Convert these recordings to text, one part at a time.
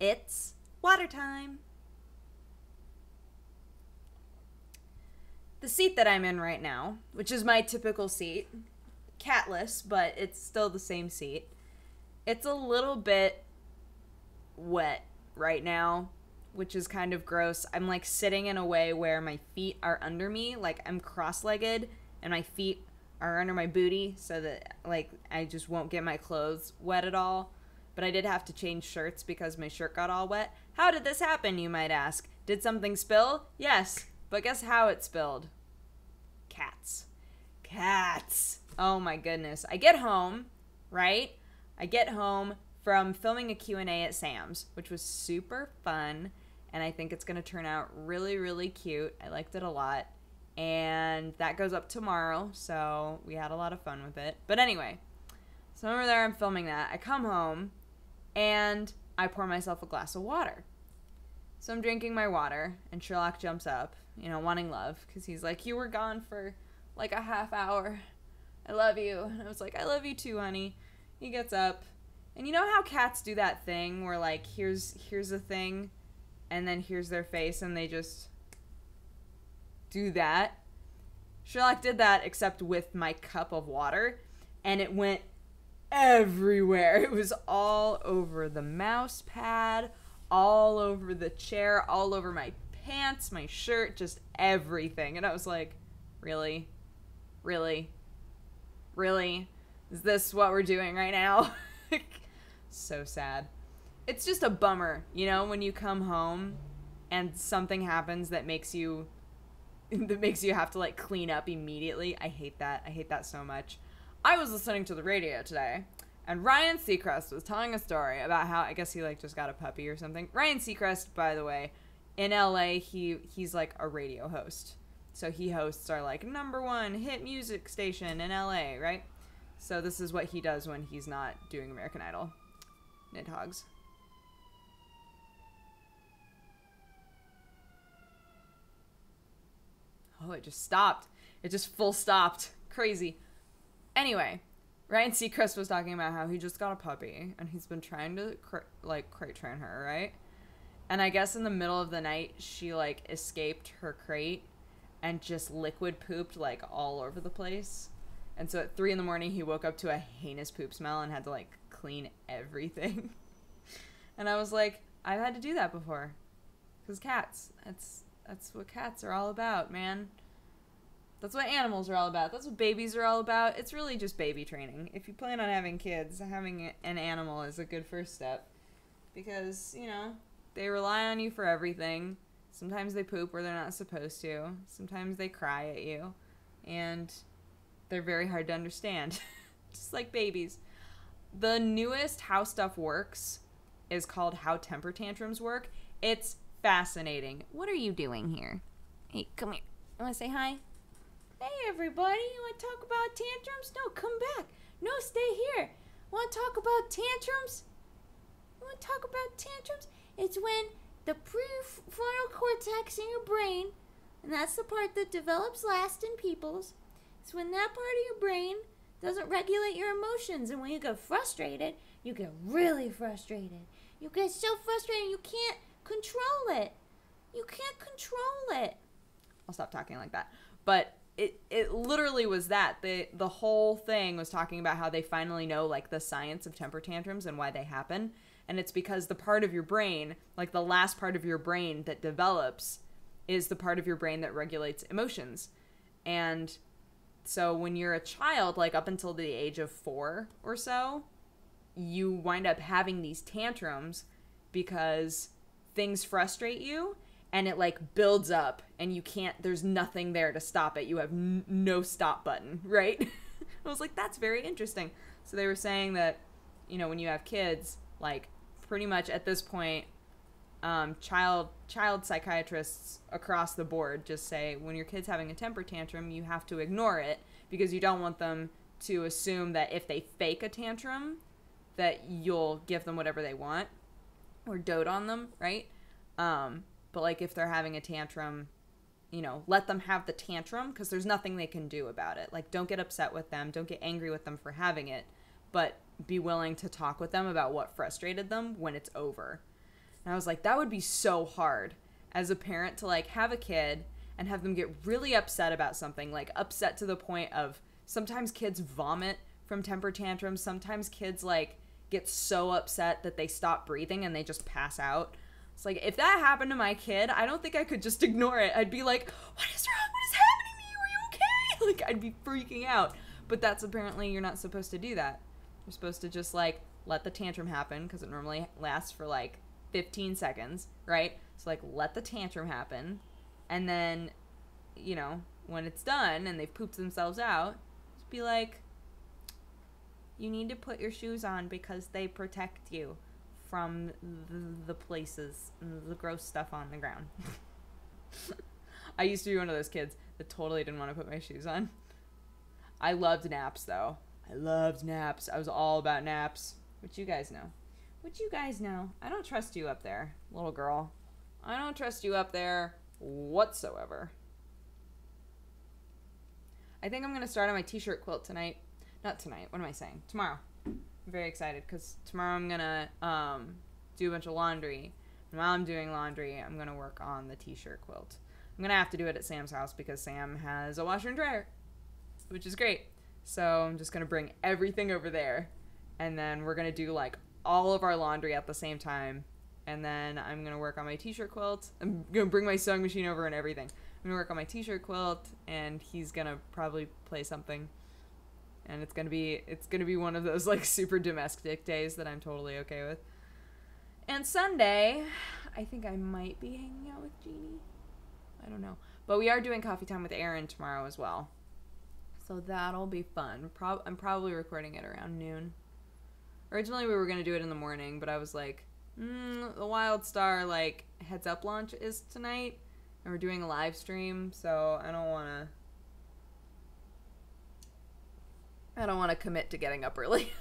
It's water time. The seat that I'm in right now, which is my typical seat, catless, but it's still the same seat. It's a little bit wet right now, which is kind of gross. I'm like sitting in a way where my feet are under me, like I'm cross-legged and my feet are under my booty so that like I just won't get my clothes wet at all. But I did have to change shirts because my shirt got all wet. How did this happen, you might ask? Did something spill? Yes, but guess how it spilled? Cats. Cats. Oh my goodness. I get home, right? I get home from filming a Q&A at Sam's, which was super fun, and I think it's going to turn out really, really cute. I liked it a lot, and that goes up tomorrow, so we had a lot of fun with it. But anyway, so over there I'm filming that. I come home, and I pour myself a glass of water. So I'm drinking my water, and Sherlock jumps up, you know, wanting love, because he's like, you were gone for like a half hour. I love you. And I was like, I love you too, honey. He gets up, and you know how cats do that thing where like, here's a thing, and then here's their face, and they just do that? Sherlock did that, except with my cup of water, and it went everywhere. It was all over the mouse pad, all over the chair, all over my pants, my shirt, just everything. And I was like, really? Really? Really? Is this what we're doing right now? So sad. It's just a bummer, you know, when you come home and something happens that makes you have to like clean up immediately. I hate that. I hate that so much. I was listening to the radio today, and Ryan Seacrest was telling a story about how, I guess he like just got a puppy or something. Ryan Seacrest, by the way, in LA, he's like a radio host. So he hosts our like #1 hit music station in LA, right? So this is what he does when he's not doing American Idol. Nidhogs. Oh, it just stopped. It just full stopped. Crazy. Anyway, Ryan Seacrest was talking about how he just got a puppy and he's been trying to crate train her, right? And I guess in the middle of the night, she like escaped her crate and just liquid pooped like all over the place. And so at 3 in the morning, he woke up to a heinous poop smell and had to like clean everything. And I was like, I've had to do that before. Because cats, that's what cats are all about, man. That's what animals are all about. That's what babies are all about. It's really just baby training. If you plan on having kids, having an animal is a good first step. Because, you know, they rely on you for everything. Sometimes they poop where they're not supposed to. Sometimes they cry at you. And they're very hard to understand. Just like babies. The newest How Stuff Works is called How Temper Tantrums Work. It's fascinating. What are you doing here? Hey, come here. You want to say hi? Hey, everybody. You want to talk about tantrums? No, come back. No, stay here. Want to talk about tantrums? You want to talk about tantrums? It's when the prefrontal cortex in your brain, and that's the part that develops last in people's, it's when that part of your brain doesn't regulate your emotions. And when you get frustrated, you get really frustrated. You get so frustrated you can't control it. You can't control it. I'll stop talking like that. But it literally was that. The whole thing was talking about how they finally know like the science of temper tantrums and why they happen. And it's because the part of your brain, like the last part of your brain that develops, is the part of your brain that regulates emotions. And so when you're a child, like up until the age of 4 or so, you wind up having these tantrums because things frustrate you and it like builds up and you can't, there's nothing there to stop it. You have no stop button, right? I was like, that's very interesting. So they were saying that, you know, when you have kids, like pretty much at this point, child psychiatrists across the board just say when your kid's having a temper tantrum, you have to ignore it because you don't want them to assume that if they fake a tantrum that you'll give them whatever they want or dote on them, right? But like if they're having a tantrum, you know, let them have the tantrum because there's nothing they can do about it. Like don't get upset with them, don't get angry with them for having it, but be willing to talk with them about what frustrated them when it's over. And I was like, that would be so hard as a parent to like have a kid and have them get really upset about something, like upset to the point of sometimes kids vomit from temper tantrums. Sometimes kids like get so upset that they stop breathing and they just pass out. It's like, if that happened to my kid, I don't think I could just ignore it. I'd be like, what is wrong? What is happening to you? Are you okay? Like, I'd be freaking out. But that's apparently, you're not supposed to do that. You're supposed to just like let the tantrum happen, because it normally lasts for like 15 seconds, right? So like let the tantrum happen, and then, you know, when it's done and they've pooped themselves out, just be like, you need to put your shoes on because they protect you from the places, the gross stuff on the ground. I used to be one of those kids that totally didn't want to put my shoes on. I loved naps though. I loved naps. I was all about naps. Which you guys know. Which you guys know. I don't trust you up there, little girl. I don't trust you up there whatsoever. I think I'm going to start on my t-shirt quilt tonight. Not tonight. What am I saying? Tomorrow. I'm very excited because tomorrow I'm going to do a bunch of laundry. And while I'm doing laundry, I'm going to work on the t-shirt quilt. I'm going to have to do it at Sam's house because Sam has a washer and dryer, which is great. So I'm just going to bring everything over there. And then we're going to do like all of our laundry at the same time. And then I'm going to work on my t-shirt quilt. I'm going to bring my sewing machine over and everything. I'm going to work on my t-shirt quilt, and he's going to probably play something. And it's going to be one of those like super domestic days that I'm totally okay with. And Sunday, I think I might be hanging out with Jeannie. I don't know. But we are doing coffee time with Aaron tomorrow as well. So that'll be fun. I'm probably recording it around noon. Originally, we were going to do it in the morning, but I was like, the Wild Star, like, heads up launch is tonight, and we're doing a live stream, so I don't want to commit to getting up early,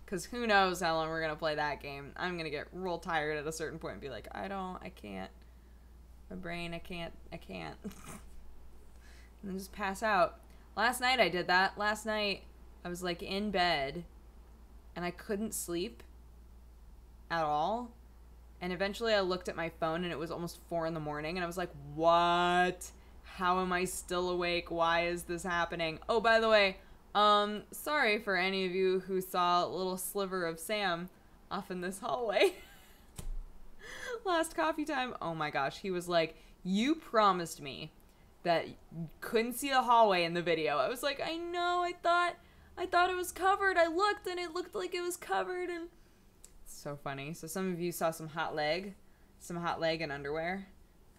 because who knows how long we're going to play that game. I'm going to get real tired at a certain point and be like, I can't. My brain, I can't. And then just pass out. Last night I did that. Last night I was, like, in bed, and I couldn't sleep at all. And eventually I looked at my phone and it was almost 4 a.m. and I was like, what? How am I still awake? Why is this happening? Oh, by the way, sorry for any of you who saw a little sliver of Sam off in this hallway. Last coffee time. Oh my gosh. He was like, you promised me that you couldn't see the hallway in the video. I was like, I know, I thought it was covered. I looked and it looked like it was covered, and it's so funny. So some of you saw some hot leg and underwear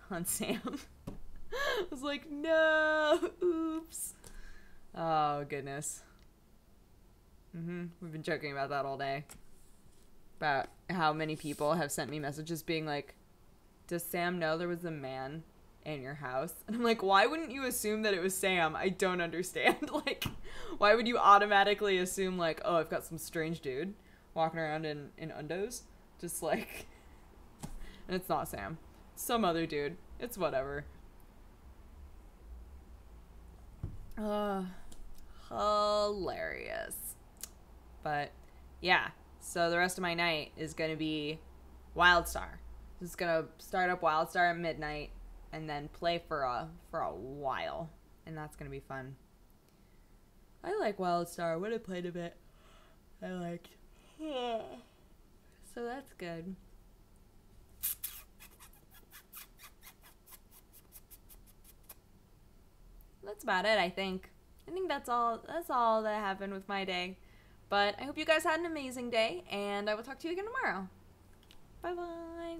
on Sam. I was like, no, oops. Oh, goodness. We've been joking about that all day. About how many people have sent me messages being like, does Sam know there was a man in your house? And I'm like, why wouldn't you assume that it was Sam? I don't understand. Like, why would you automatically assume like, oh, I've got some strange dude walking around in undos? Just like, and it's not Sam. It's some other dude. It's whatever. Hilarious. But yeah, so the rest of my night is gonna be Wildstar. Just gonna start up Wildstar at midnight and then play for a while, and that's gonna be fun. I like Wildstar. When I played a bit, I liked. So that's good. That's about it, I think. I think that's all that happened with my day. But I hope you guys had an amazing day, and I will talk to you again tomorrow. Bye-bye.